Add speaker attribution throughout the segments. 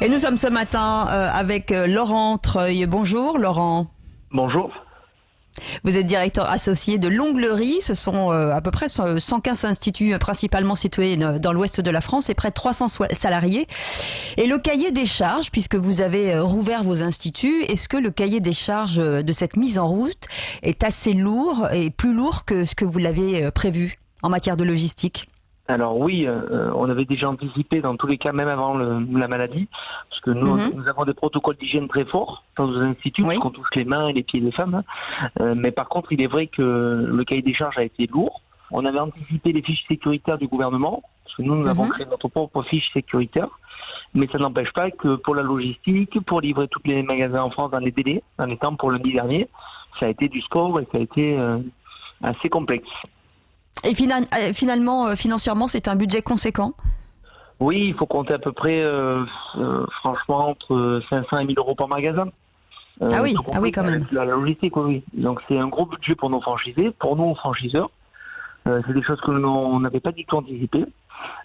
Speaker 1: Et nous sommes ce matin avec Laurent Treuil. Bonjour Laurent.
Speaker 2: Bonjour.
Speaker 1: Vous êtes directeur associé de l'Onglerie. Ce sont à peu près 115 instituts principalement situés dans l'ouest de la France et près de 300 salariés. Et le cahier des charges, puisque vous avez rouvert vos instituts, est-ce que le cahier des charges de cette mise en route est assez lourd et plus lourd que ce que vous l'avez prévu en matière de logistique ?
Speaker 2: Alors oui, on avait déjà anticipé dans tous les cas, même avant la maladie, parce que nous avons des protocoles d'hygiène très forts dans nos instituts, parce qu'on touche les mains et les pieds des femmes. Mais par contre, il est vrai que le cahier des charges a été lourd. On avait anticipé les fiches sécuritaires du gouvernement, parce que nous avons créé notre propre fiche sécuritaire. Mais ça n'empêche pas que pour la logistique, pour livrer tous les magasins en France dans les délais, dans les temps pour le lundi dernier, ça a été du sport et ça a été assez complexe.
Speaker 1: Et finalement, financièrement, c'est un budget conséquent ?
Speaker 2: Oui, il faut compter à peu près, franchement, entre 500 et 1000 euros par magasin.
Speaker 1: Ah oui, quand même.
Speaker 2: La logistique, oui. Donc c'est un gros budget pour nos franchisés, pour nous, franchiseurs. C'est des choses que nous n'avait pas du tout anticipées.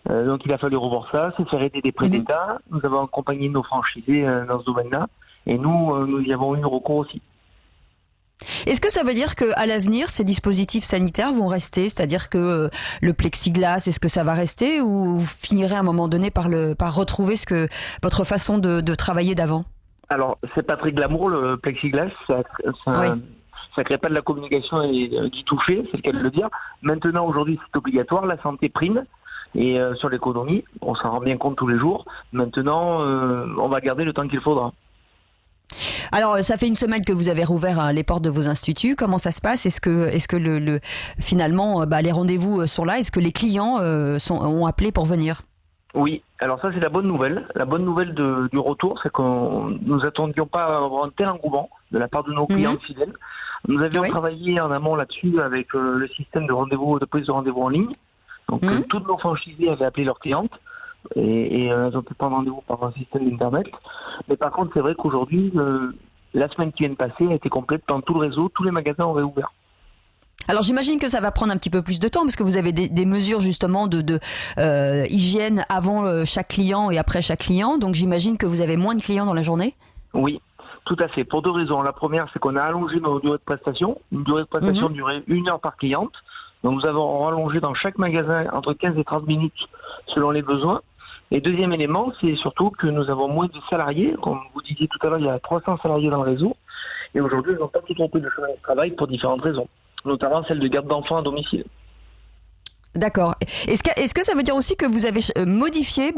Speaker 2: Donc il a fallu revoir ça, se faire aider des prêts d'État. Nous avons accompagné nos franchisés dans ce domaine-là. Et nous y avons eu recours aussi.
Speaker 1: Est-ce que ça veut dire qu'à l'avenir, ces dispositifs sanitaires vont rester ? C'est-à-dire que le plexiglas, est-ce que ça va rester ou vous finirez à un moment donné par retrouver votre façon de travailler d'avant ?
Speaker 2: Alors, c'est pas très glamour le plexiglas, ça crée pas de la communication et du toucher, c'est le cas de le dire. Maintenant, aujourd'hui, c'est obligatoire, la santé prime. Et sur l'économie, on s'en rend bien compte tous les jours. Maintenant, on va garder le temps qu'il faudra.
Speaker 1: Alors, ça fait une semaine que vous avez rouvert les portes de vos instituts. Comment ça se passe ? Est-ce que finalement, les rendez-vous sont là ? Est-ce que les clients ont appelé pour venir ?
Speaker 2: Oui. Alors ça, c'est la bonne nouvelle. La bonne nouvelle du retour, c'est que nous attendions pas à avoir un tel engouement de la part de nos clients fidèles. Nous avions travaillé en amont là-dessus avec le système de prise de rendez-vous en ligne. Donc, toutes nos franchisés avaient appelé leurs clientes. Et elles ont pu prendre rendez-vous par un système d'internet. Mais par contre, c'est vrai qu'aujourd'hui, la semaine qui vient de passer a été complète dans tout le réseau, tous les magasins ont réouvert.
Speaker 1: Alors j'imagine que ça va prendre un petit peu plus de temps parce que vous avez des mesures justement de hygiène avant chaque client et après chaque client. Donc j'imagine que vous avez moins de clients dans la journée ?
Speaker 2: Oui, tout à fait. Pour deux raisons. La première, c'est qu'on a allongé nos durées de prestation. Une durée de prestation durait 1 heure par cliente. Donc nous avons rallongé dans chaque magasin entre 15 et 30 minutes selon les besoins. Et deuxième élément, c'est surtout que nous avons moins de salariés. Comme vous disiez tout à l'heure, il y a 300 salariés dans le réseau. Et aujourd'hui, ils n'ont pas tout repris de chemin de travail pour différentes raisons, notamment celle de garde d'enfants à domicile.
Speaker 1: D'accord. Est-ce que ça veut dire aussi que vous avez modifié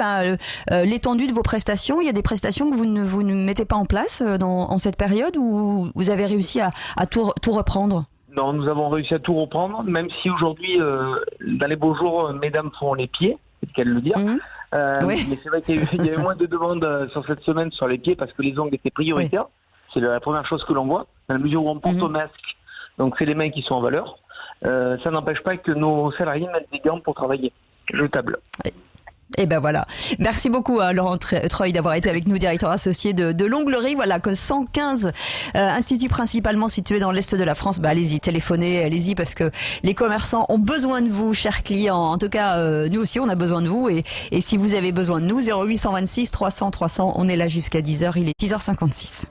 Speaker 1: l'étendue de vos prestations ? Il y a des prestations que vous ne mettez pas en place en cette période ou vous avez réussi à tout reprendre ?
Speaker 2: Non, nous avons réussi à tout reprendre, même si aujourd'hui, dans les beaux jours, mesdames font les pieds, c'est le cas de le dire. Mais c'est vrai qu'il y a eu moins de demandes sur cette semaine sur les pieds parce que les ongles étaient prioritaires. C'est la première chose que l'on voit, dans la mesure où on porte au masque. Donc c'est les mains qui sont en valeur. Ça n'empêche pas que nos salariés mettent des gants pour travailler jetables.
Speaker 1: Et ben voilà. Merci beaucoup Laurent Treuil d'avoir été avec nous, directeur associé de l'Onglerie. Voilà, que 115 instituts principalement situés dans l'est de la France. Allez-y, téléphonez, allez-y parce que les commerçants ont besoin de vous, chers clients. En tout cas, nous aussi, on a besoin de vous. Et si vous avez besoin de nous, 0826 300 300, on est là jusqu'à 10h. Il est 10h56.